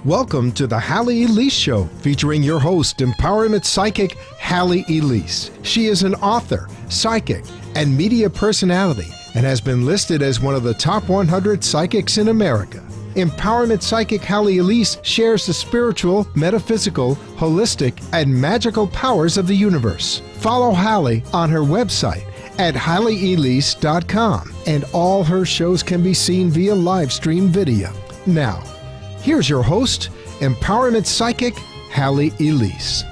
Welcome to the Halley Elise Show, featuring your host, empowerment psychic Halley Elise. She is an author, psychic, and media personality, and has been listed as one of the top 100 psychics in America. Empowerment psychic Halley Elise shares the spiritual, metaphysical, holistic, and magical powers of the universe. Follow Halley on her website at HalleyElise.com, and all her shows can be seen via live stream video. Now, here's your host, empowerment psychic Halley Elise.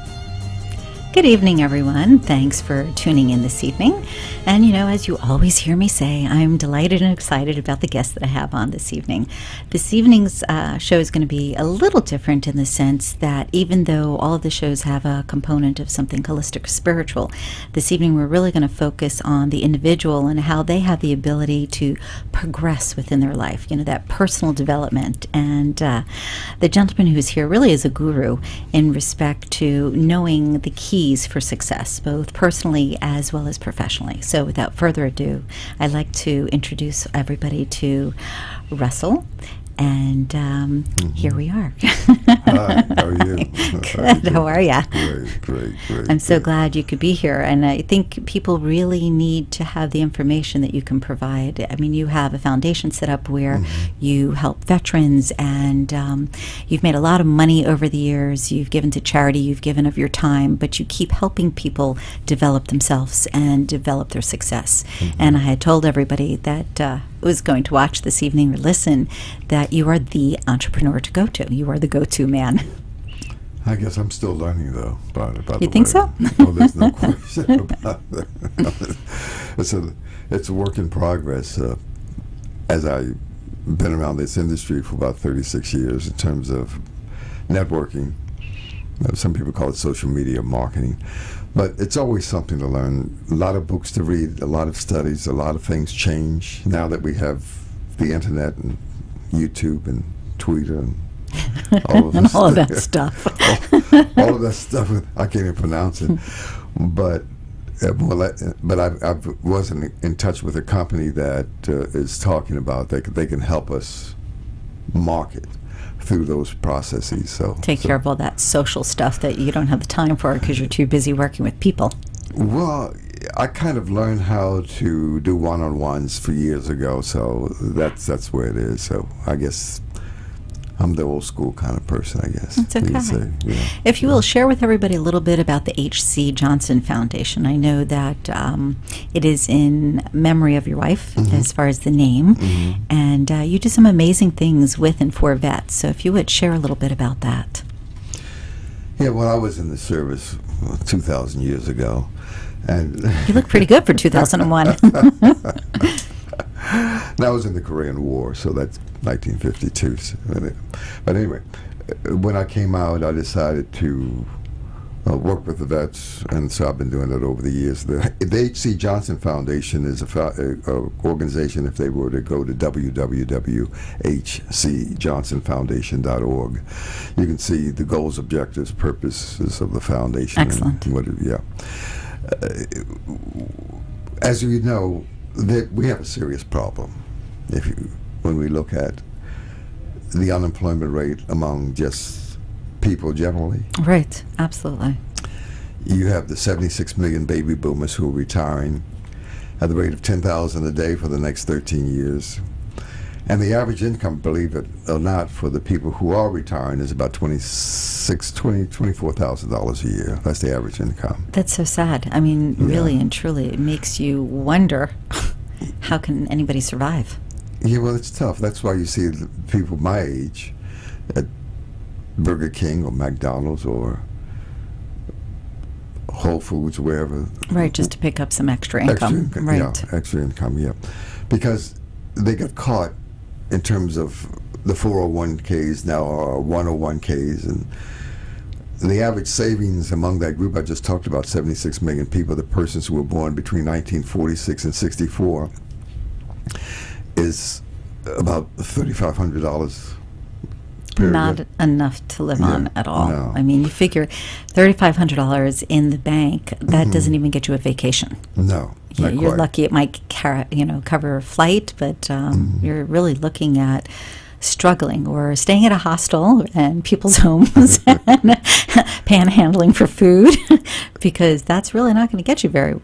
Good evening, everyone. Thanks for tuning in this evening. And as you always hear me say, I'm delighted and excited about the guest that I have on this evening. This evening's show is going to be a little different in the sense that even though all of the shows have a component of something holistic or spiritual, this evening we're really going to focus on the individual and how they have the ability to progress within their life, that personal development. And the gentleman who's here really is a guru in respect to knowing the keys for success, both personally as well as professionally. So without further ado, I'd like to introduce everybody to Russell. And here we are. Hi, how are you? Good, how are you? Great. I'm so glad you could be here. And I think people really need to have the information that you can provide. I mean, you have a foundation set up where you help veterans, and you've made a lot of money over the years. You've given to charity, you've given of your time, but you keep helping people develop themselves and develop their success. And I had told everybody that was going to watch this evening or listen, that you are the entrepreneur to go to. You are the go-to man. I guess I'm still learning, though. You think so? Oh, there's no question about that. It's a work in progress. As I've been around this industry for about 36 years in terms of networking. Some people call it social media marketing. But it's always something to learn. A lot of books to read, a lot of studies, a lot of things change now that we have the internet and YouTube and Twitter and all of, and all of that stuff. all of that stuff. I can't even pronounce it. But I wasn't in touch with a company that is talking about they can help us market through those processes. So take care of all that social stuff that you don't have the time for because you're too busy working with people. Well, I kind of learned how to do one-on-ones for years ago, so that's where it is. So I guess I'm the old school kind of person, I guess. That's okay. If you will, share with everybody a little bit about the H.C. Johnson Foundation. I know that it is in memory of your wife, as far as the name, and you do some amazing things with and for vets. So if you would share a little bit about that. Yeah, well, I was in the service 2,000 years ago. And you look pretty good for 2001. That was in the Korean War, so that's 1952. But anyway, when I came out, I decided to work with the vets, and so I've been doing that over the years. The H.C. Johnson Foundation is a organization. If they were to go to www.hcjohnsonfoundation.org, you can see the goals, objectives, purposes of the foundation. Excellent. As you know, we have a serious problem when we look at the unemployment rate among just people generally. Right, absolutely. You have the 76 million baby boomers who are retiring at the rate of 10,000 a day for the next 13 years. And the average income, believe it or not, for the people who are retiring is about $24,000 a year. That's the average income. That's so sad. I mean, really and truly, it makes you wonder, how can anybody survive? Yeah, well, it's tough. That's why you see the people my age at Burger King or McDonald's or Whole Foods, wherever. Right, just to pick up some extra income. Right. Yeah, extra income, yeah. Because they got caught in terms of the 401ks now are 101ks, and the average savings among that group I just talked about, 76 million people, the persons who were born between 1946 and 64, is about $3,500. Not enough to live on at all. No. I mean, you figure $3,500 in the bank, that doesn't even get you a vacation. No. You're lucky it might cover a flight, but you're really looking at struggling or staying at a hostel and people's homes and panhandling for food, because that's really not going to get you very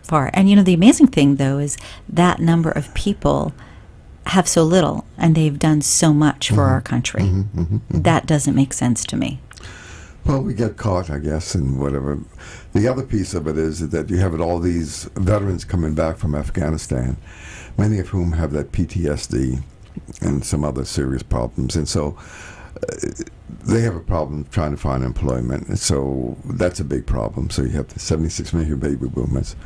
far. And the amazing thing, though, is that number of people have so little, and they've done so much for our country. That doesn't make sense to me. Well, we get caught, I guess, in whatever. The other piece of it is that you have all these veterans coming back from Afghanistan, many of whom have that PTSD and some other serious problems. And so they have a problem trying to find employment. And so that's a big problem. So you have the 76 million baby boomers,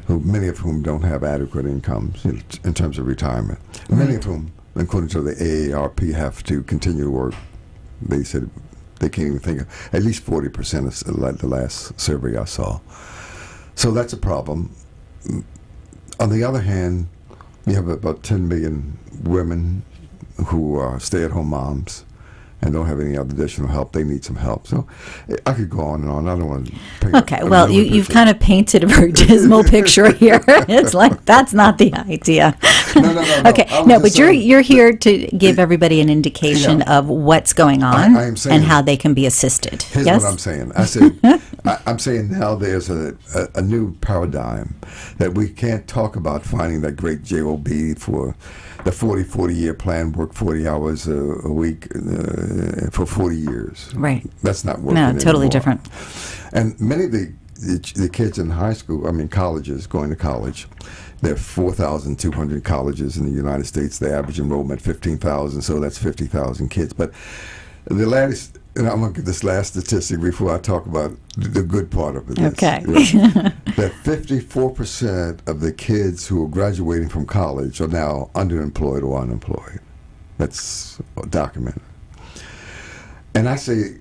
many of whom don't have adequate incomes in terms of retirement. Right. Many of whom, according to the AARP, have to continue to work. They said they can't even think of, at least 40% is like the last survey I saw. So that's a problem. On the other hand, you have about 10 million women who are stay-at-home moms and don't have any other additional help. They need some help. So I could go on and on. I don't want to paint. Okay, well, you've kind of painted a very dismal picture here. It's like, that's not the idea. No. Okay, no, but you're here to give everybody an indication of what's going on and how they can be assisted. Here's yes? what I'm saying. I'm saying now there's a new paradigm that we can't talk about finding that great job for the 40-year plan, work 40 hours a week for 40 years. Right. That's not working No, totally anymore. different. And many of the kids in high school, colleges, going to college, there are 4,200 colleges in the United States. The average enrollment 15,000, so that's 50,000 kids. But the latest, and I'm going to get this last statistic before I talk about the good part of it. Okay. That 54% of the kids who are graduating from college are now underemployed or unemployed. That's documented. And I say,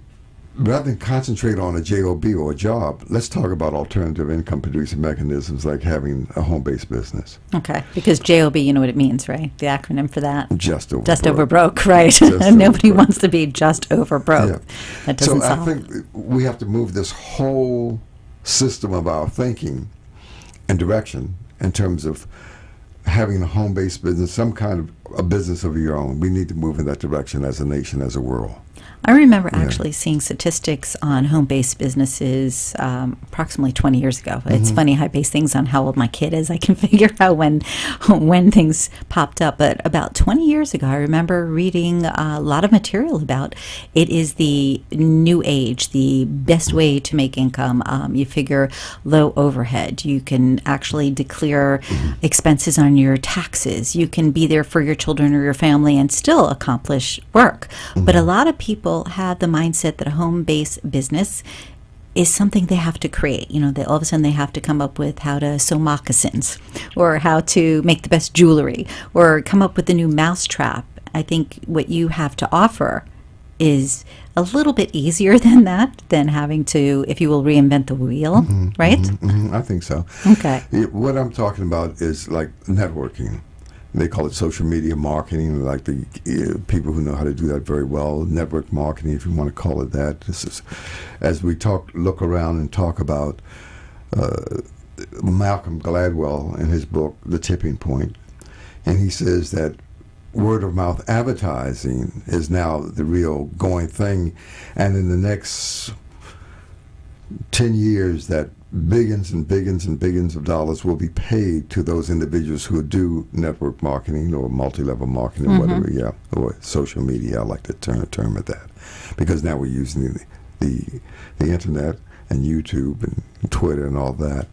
rather than concentrate on a job or a job, let's talk about alternative income producing mechanisms like having a home-based business. Okay, because JOB, you know what it means, right? The acronym for that? Just over Just broke. over broke, right? Just Nobody over broke. wants to be just over broke. Yeah. That doesn't So solve. I think we have to move this whole system of our thinking and direction in terms of having a home-based business, some kind of a business of your own. We need to move in that direction as a nation, as a world. I remember actually seeing statistics on home-based businesses approximately 20 years ago. It's funny how I base things on how old my kid is. I can figure out when things popped up. But about 20 years ago, I remember reading a lot of material about it is the new age, the best way to make income. You figure low overhead. You can actually declare expenses on your taxes. You can be there for your children or your family and still accomplish work. But a lot of people have the mindset that a home-based business is something they have to create. All of a sudden they have to come up with how to sew moccasins or how to make the best jewelry or come up with a new mousetrap. I think what you have to offer is a little bit easier than that, than having to, if you will, reinvent the wheel, right? I think so. Okay. What I'm talking about is like networking. They call it social media marketing, like the people who know how to do that very well. Network marketing, if you want to call it that. This is, as we look around and talk about Malcolm Gladwell in his book, The Tipping Point, and he says that word of mouth advertising is now the real going thing, and in the next 10 years that billions and billions and billions of dollars will be paid to those individuals who do network marketing or multi-level marketing, whatever, or social media. I like to term it that, because now we're using the internet and YouTube and Twitter and all that.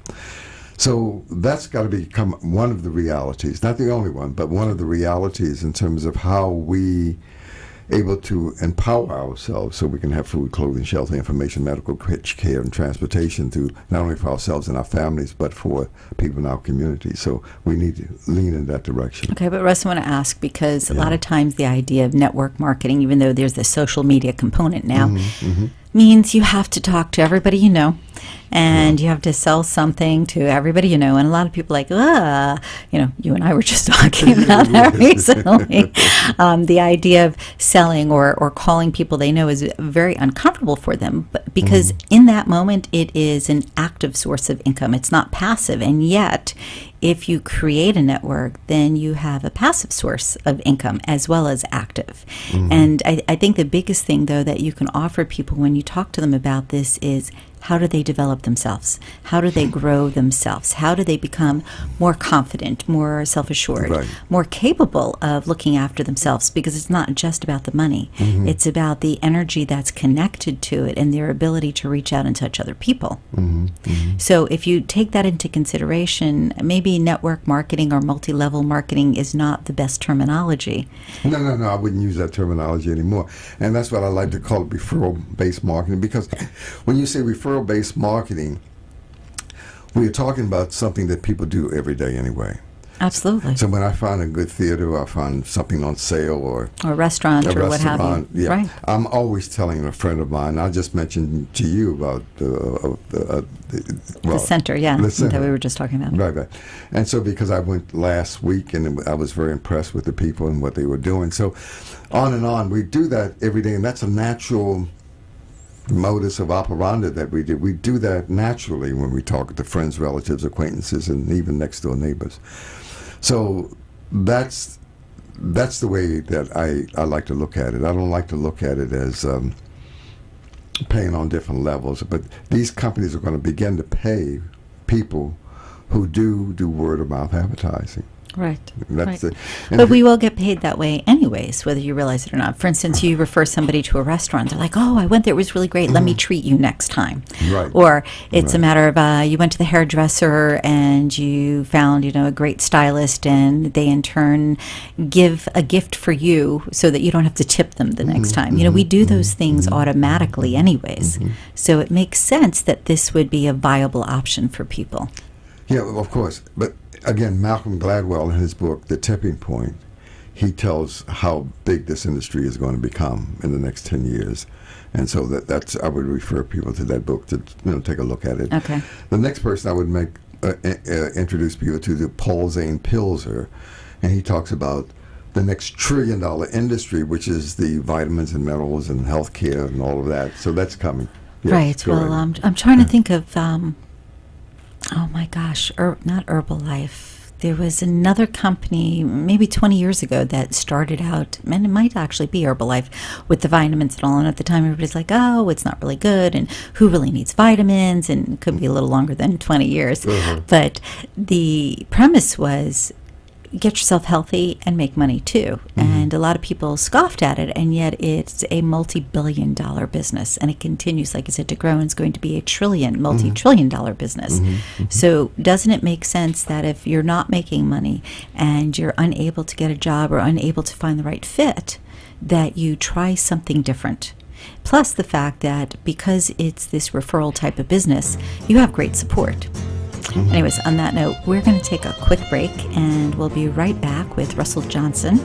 So that's got to become one of the realities, not the only one, but one of the realities in terms of how we able to empower ourselves so we can have food, clothing, shelter, information, medical care, and transportation to not only for ourselves and our families, but for people in our community. So we need to lean in that direction. Okay, but Russ, I want to ask, because a lot of times the idea of network marketing, even though there's the social media component now, means you have to talk to everybody you know, and you have to sell something to everybody you know. And a lot of people are like, you and I were just talking about that recently. The idea of selling or calling people they know is very uncomfortable for them, but because in that moment it is an active source of income. It's not passive, and yet If you create a network, then you have a passive source of income as well as active. And I think the biggest thing, though, that you can offer people when you talk to them about this is, how do they develop themselves? How do they grow themselves? How do they become more confident, more self-assured, Right. more capable of looking after themselves? Because it's not just about the money. It's about the energy that's connected to it and their ability to reach out and touch other people. So if you take that into consideration, maybe network marketing or multi-level marketing is not the best terminology. No, I wouldn't use that terminology anymore. And that's what I like to call it, referral-based marketing, because when you say referral-based marketing, we're talking about something that people do every day anyway. Absolutely. So when I find a good theater, or I find something on sale, or a restaurant a or what have you. yeah, Right. I'm always telling a friend of mine. I just mentioned to you about The well, center, yeah, the center. that we were just talking about. Right. And so because I went last week and I was very impressed with the people and what they were doing. So on and on, we do that every day, and that's a natural modus of operandi that we do. We do that naturally when we talk to friends, relatives, acquaintances, and even next door neighbors. So that's the way that I like to look at it. I don't like to look at it as paying on different levels, but these companies are going to begin to pay people who do word of mouth advertising. Right. That's right. it. And But we will get paid that way anyways, whether you realize it or not. For instance, you refer somebody to a restaurant. They're like, oh, I went there. It was really great. Let me treat you next time. Right. Or it's a Right. matter of you went to the hairdresser and you found, a great stylist, and they in turn give a gift for you so that you don't have to tip them the next time. We do those things automatically anyways. So it makes sense that this would be a viable option for people. Yeah, well, of course. But again, Malcolm Gladwell, in his book, The Tipping Point, he tells how big this industry is going to become in the next 10 years. And so that's I would refer people to that book to take a look at it. Okay. The next person I would introduce people to Paul Zane Pilzer, and he talks about the next $1 trillion industry, which is the vitamins and minerals and healthcare and all of that. So that's coming. Yes, Right. go Well, ahead. I'm trying to think of, oh my gosh, not Herbalife. There was another company maybe 20 years ago that started out, and it might actually be Herbalife, with the vitamins and all. And at the time, everybody's like, oh, it's not really good. And who really needs vitamins? And it could be a little longer than 20 years. But the premise was, get yourself healthy and make money too. And a lot of people scoffed at it, and yet it's a multi-billion-dollar business, and it continues, like I said, to grow, and it's going to be a multi-trillion-dollar business. So doesn't it make sense that if you're not making money and you're unable to get a job or unable to find the right fit, that you try something different? Plus the fact that because it's this referral type of business, you have great support. Anyways, on that note, we're going to take a quick break, and we'll be right back with Russell Johnson,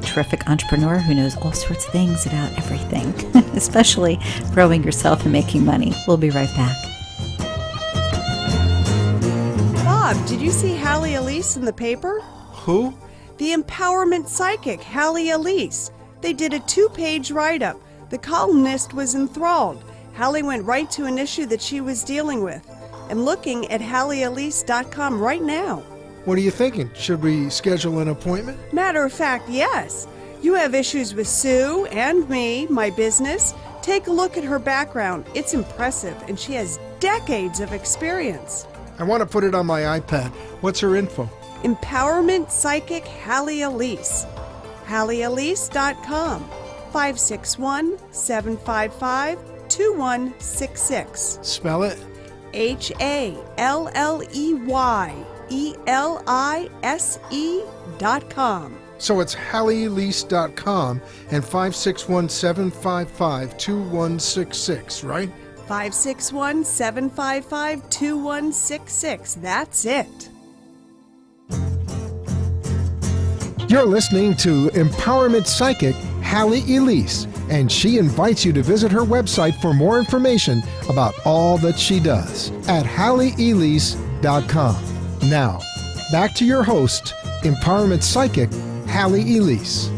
terrific entrepreneur who knows all sorts of things about everything, especially growing yourself and making money. We'll be right back. Bob, did you see Halley Elise in the paper? Who? The empowerment psychic, Halley Elise. They did a 2-page write-up. The columnist was enthralled. Halley went right to an issue that she was dealing with. I'm looking at HalleyElise.com right now. What are you thinking? Should we schedule an appointment? Matter of fact, yes. You have issues with Sue and me, my business. Take a look at her background. It's impressive, and she has decades of experience. I want to put it on my iPad. What's her info? Empowerment Psychic Halley Elise. HalleyElise.com. 561-755-2166. Spell it. HalleyElise.com. So it's HalleyElise.com and 561-755-2166, right? 561-755-2166. That's it. You're listening to Empowerment Psychic Halley Elise, and she invites you to visit her website for more information about all that she does at HalleyElise.com. Now, back to your host, Empowerment Psychic Halley Elise.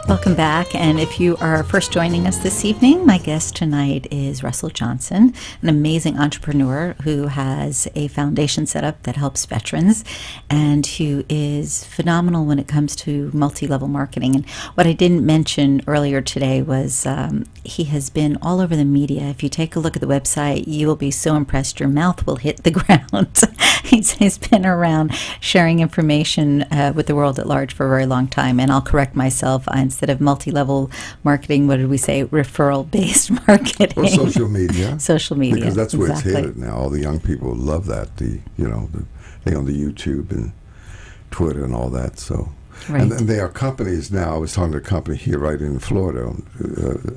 Welcome back, and if you are first joining us this evening, my guest tonight is Russell Johnson, an amazing entrepreneur who has a foundation set up that helps veterans and who is phenomenal when it comes to multi-level marketing. And what I didn't mention earlier today was he has been all over the media. If you take a look at the website, you will be so impressed your mouth will hit the ground. He's been around sharing information with the world at large for a very long time, and I'll correct myself. Instead of multi-level marketing, what did we say? Referral-based marketing. Or social media. Social media. Because that's where exactly. it's headed now. All the young people love that. The thing on the YouTube and Twitter and all that. So, Right. and there are companies now. I was talking to a company here right in Florida,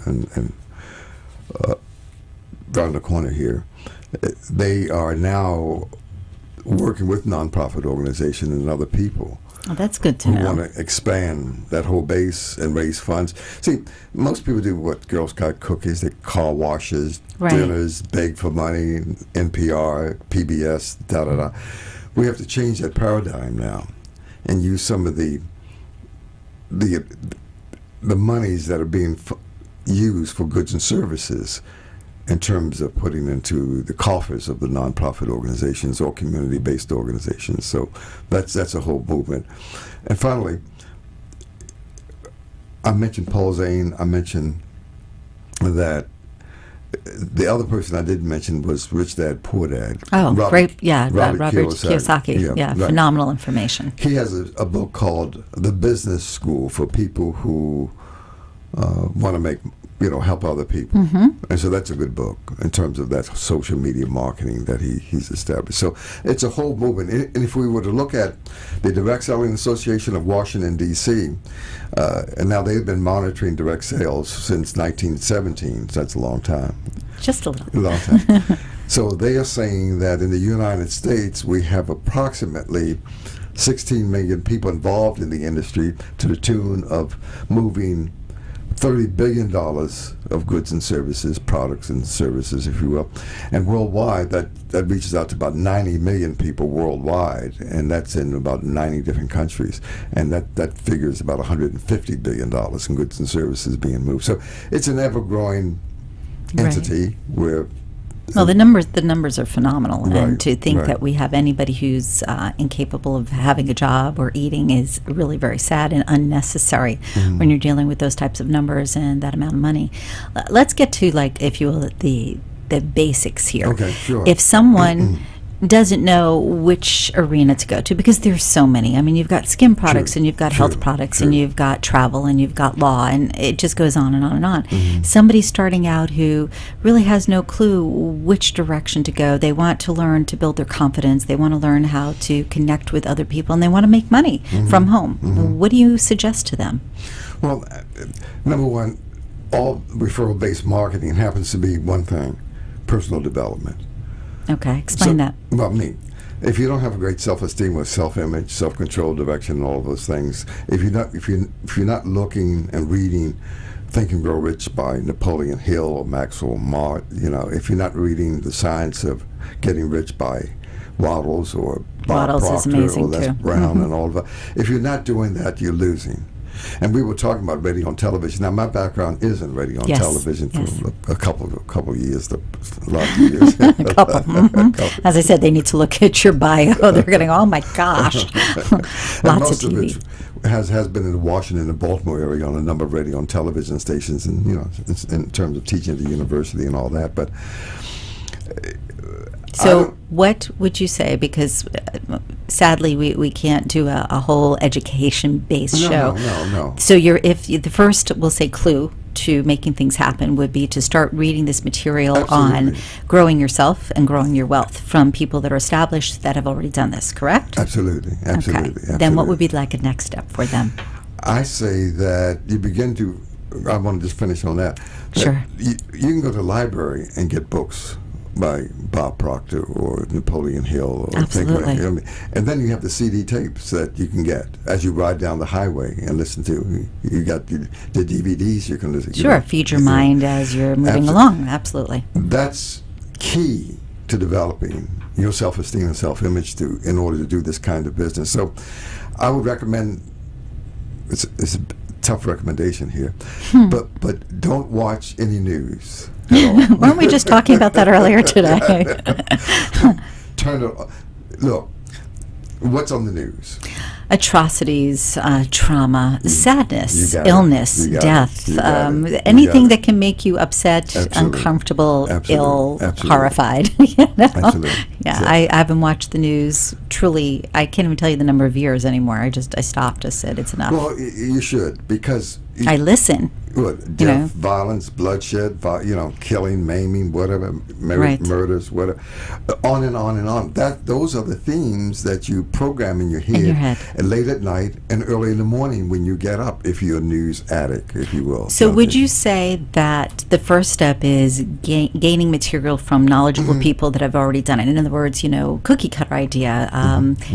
and around the corner here. They are now working with nonprofit organizations and other people. Oh, that's good to who know. want to expand that whole base and raise funds. See, most people do what Girl Scout cookies, they car washes, Right. dinners, beg for money, NPR, PBS, da-da-da. We have to change that paradigm now and use some of the monies that are being used for goods and services in terms of putting into the coffers of the nonprofit organizations or community-based organizations. So that's a whole movement. And finally, I mentioned Paul Zane. I mentioned that the other person I didn't mention was Rich Dad, Poor Dad. Oh, great. Yeah, Robert Kiyosaki. Kiyosaki. Yeah, right. phenomenal information. He has a book called The Business School for people who want to make, help other people. Mm-hmm. And so that's a good book in terms of that social media marketing that he's established. So it's a whole movement. And if we were to look at the Direct Selling Association of Washington, D.C., and now they've been monitoring direct sales since 1917. So that's a long time. Just a little. A long time. So they are saying that in the United States, we have approximately 16 million people involved in the industry to the tune of moving $30 billion of goods and services, products and services, if you will. And worldwide, that reaches out to about 90 million people worldwide, and that's in about 90 different countries. And that figures about $150 billion in goods and services being moved. So it's an ever-growing entity where... Well, the numbers are phenomenal, and Right, to think right. that we have anybody who's incapable of having a job or eating is really very sad and unnecessary when you're dealing with those types of numbers and that amount of money. Let's get to, like, if you will, the basics here. Okay, sure. If someone doesn't know which arena to go to, because there's so many. I mean, you've got skin products, True, and you've got true, health products, true. and you've got travel, and you've got law, and it just goes on and on and on. Somebody starting out who really has no clue which direction to go. They want to learn to build their confidence. They want to learn how to connect with other people, and they want to make money from home. What do you suggest to them? Well, number one, all referral-based marketing happens to be one thing: personal development. Okay, explain that. Well, if you don't have a great self-esteem with self-image, self-control, direction, and all of those things, if you're not looking and reading Think and Grow Rich by Napoleon Hill or Maxwell Mart, if you're not reading The Science of Getting Rich by Waddles or Bob Waddles is Proctor amazing, or Les too. Brown and all of that, if you're not doing that, you're losing. And we were talking about radio and television. Now, my background is in radio and Yes, television yes. for a couple of years, a lot of years. A couple. As I said, they need to look at your bio. They're going, oh my gosh, And lots most of of TV. it has been in the Washington and Baltimore area on a number of radio and television stations, and in terms of teaching at the university and all that. But So what would you say, because sadly we can't do a whole education-based show. No. So the first, we'll say, clue to making things happen would be to start reading this material on Absolutely. growing yourself and growing your wealth from people that are established that have already done this, correct? Absolutely. Okay. Then what would be like a next step for them? I say that you begin to. I want to just finish on that. Sure. You can go to the library and get books by Bob Proctor or Napoleon Hill or Absolutely. And then you have the CD tapes that you can get as you ride down the highway and listen to. You got the DVDs you can listen to. Sure, feed your mind as you're moving along. Absolutely. That's key to developing your self-esteem and self-image in order to do this kind of business. So I would recommend tough recommendation here, but don't watch any news at all. Weren't we just talking about that earlier today? Turn it. Look, what's on the news? Atrocities, trauma, sadness, You got it. illness, You got death, it. You got it. You anything got that can make you upset, Absolutely. uncomfortable, Absolutely. ill, Absolutely. horrified. You know? Absolutely. Yeah, So- I haven't watched the news. Truly, I can't even tell you the number of years anymore. I stopped. I said it's enough. Well, you should, because I listen. what, You death, know. violence, bloodshed, killing, maiming, whatever, Right. murders, whatever, on and on and on. Those are the themes that you program in your head, your head. And late at night and early in the morning when you get up, if you're a news addict, if you will. So would you say that the first step is gaining material from knowledgeable people that have already done it? In other words, cookie cutter idea,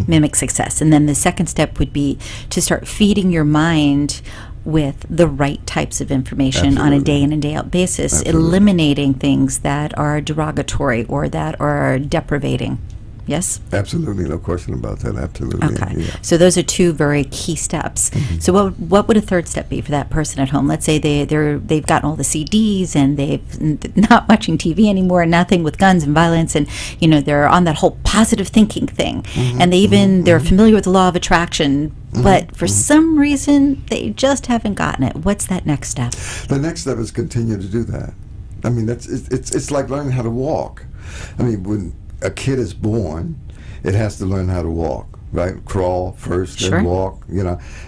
mimic success. And then the second step would be to start feeding your mind with the right types of information on a Absolutely. day in and day out basis, Absolutely. eliminating things that are derogatory or that are deprivating. Yes? Absolutely, no question about that. Absolutely. Okay. Yeah. So those are two very key steps. So what would a third step be for that person at home? Let's say they've gotten all the CDs and they've not watching TV anymore, nothing with guns and violence, and they're on that whole positive thinking thing, and they're familiar with the law of attraction, but for some reason they just haven't gotten it. What's that next step? The next step is continue to do that. I mean, it's like learning how to walk. I mean, when a kid is born, it has to learn how to walk, right? Crawl first, Sure. then walk,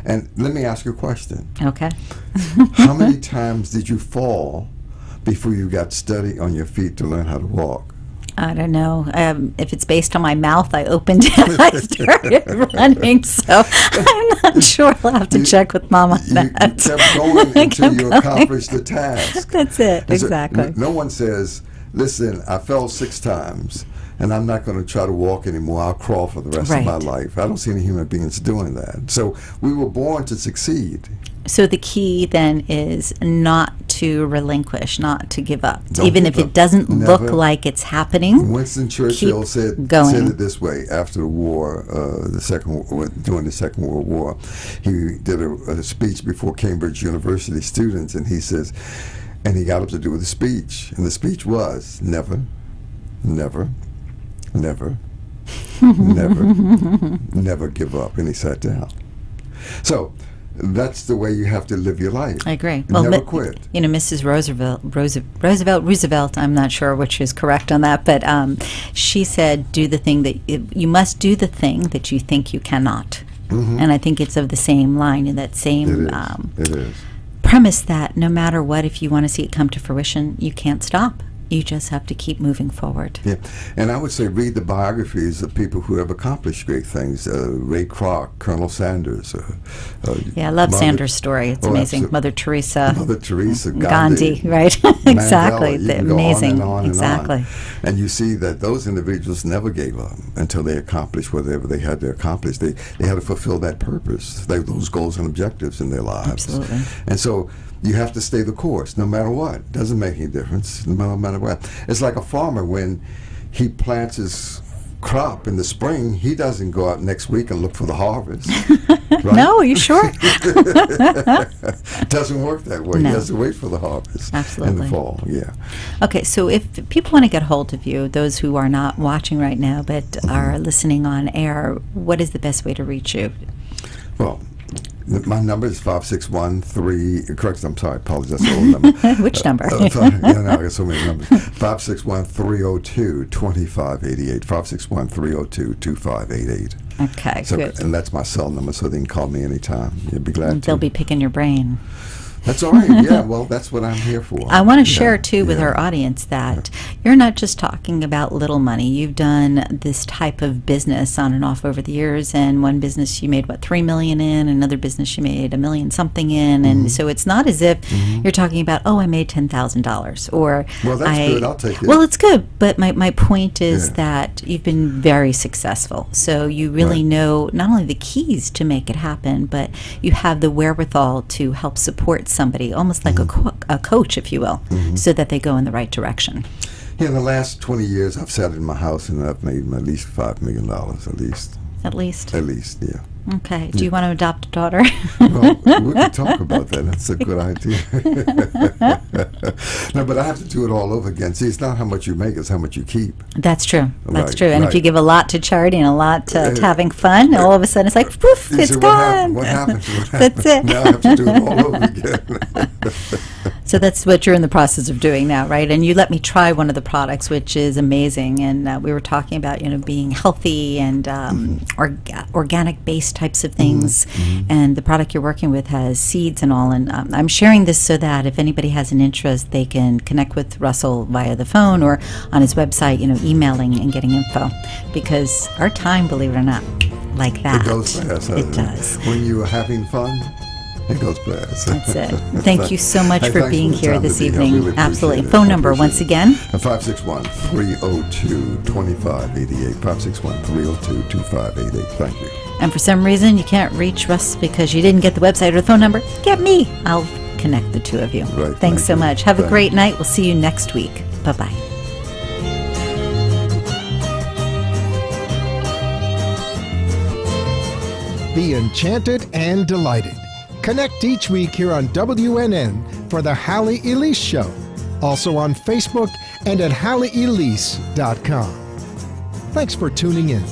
And let me ask you a question. Okay. How many times did you fall before you got steady on your feet to learn how to walk? I don't know. If it's based on my mouth, I opened it and I started running. So I'm not sure. I'll have to check with Mom on You that. kept going until you accomplished the task. That's it. And so Exactly. no one says, listen, I fell 6 times, and I'm not going to try to walk anymore. I'll crawl for the rest of my Right. life. I don't see any human beings doing that. So we were born to succeed. So the key then is not to relinquish, not to give up, Don't even give if it up. doesn't look Never. like it's happening. Winston Churchill Keep said going. it this way after the war, during the Second World War. He did a speech before Cambridge University students, and he says, and he got up to do the speech, and the speech was never, never, never, never, never give up, and he sat down. So that's the way you have to live your life. I agree. Never quit. Mrs. Roosevelt, I'm not sure which is correct on that, but she said, you must do the thing that you think you cannot. And I think it's of the same line, in that same It is. premise that no matter what, if you want to see it come to fruition, you can't stop. You just have to keep moving forward. Yeah, and I would say read the biographies of people who have accomplished great things. Ray Kroc, Colonel Sanders. Yeah, I love Sanders' story. It's amazing. Mother Teresa. Teresa, Gandhi, right? Exactly. Mandela. You can go Amazing. on and on Exactly. And on. And you see that those individuals never gave up until they accomplished whatever they had to accomplish. They had to fulfill that purpose, those goals and objectives in their lives. Absolutely. And so you have to stay the course, no matter what. Doesn't make any difference, no matter what. It's like a farmer when he plants his crop in the spring. He doesn't go out next week and look for the harvest. Right? No, are you sure? It doesn't work that way. No. He has to wait for the harvest in Absolutely. the fall. Yeah. Okay, so if people want to get hold of you, those who are not watching right now but are listening on air, what is the best way to reach you? Well, my number is 561-3. Correct. I'm sorry. Apologize. That's the old number. Which number? I got so many numbers. 561-302-2588. 561-302-2588. Okay, So, good. and that's my cell number, so they can call me anytime. You'd be glad to. They'll be picking your brain. That's all right. Yeah. Well, that's what I'm here for. I want to Yeah, share, too, with yeah. our audience that you're not just talking about little money. You've done this type of business on and off over the years, and one business you made, $3 million in, another business you made $1 million something in, and so it's not as if you're talking about, oh, I made $10,000, or Well, that's good. I'll take it. Well, it's good, but my point is Yeah. that you've been very successful, so you really Right. know not only the keys to make it happen, but you have the wherewithal to help support somebody, almost like a coach, if you will, so that they go in the right direction. Yeah, in the last 20 years, I've sat in my house and I've made at least $5 million, at least. at least? At least, yeah. Okay. Do you want to adopt a daughter? Well, we can talk about that. That's a good idea. No, but I have to do it all over again. See, it's not how much you make, it's how much you keep. That's true. That's Right, true. And if you right. give a lot to charity and a lot to having fun, all of a sudden it's like, poof, You it's say, gone. What happened? That's it. Now I have to do it all over again. So that's what you're in the process of doing now, right? And you let me try one of the products, which is amazing. And we were talking about, being healthy and organic-based types of things. And the product you're working with has seeds and all. And I'm sharing this so that if anybody has an interest, they can connect with Russell via the phone or on his website, emailing and getting info. Because our time, believe it or not, like that. It goes fast. It does. When you're having fun, it goes fast. That's it. Thank you so much Hey, for thanks being the here time to this be here. I evening. really appreciate Absolutely. it. Phone I number appreciate once it. again. 561-302-2588. 561-302-2588. Thank you. And for some reason you can't reach Russ because you didn't get the website or the phone number, get me. I'll connect the two of you. Right, Thanks thank so you. much. Have a Thank great you. night. We'll see you next week. Bye-bye. Be enchanted and delighted. Connect each week here on WNN for the Halley Elise Show. Also on Facebook and at HalleyElise.com. Thanks for tuning in.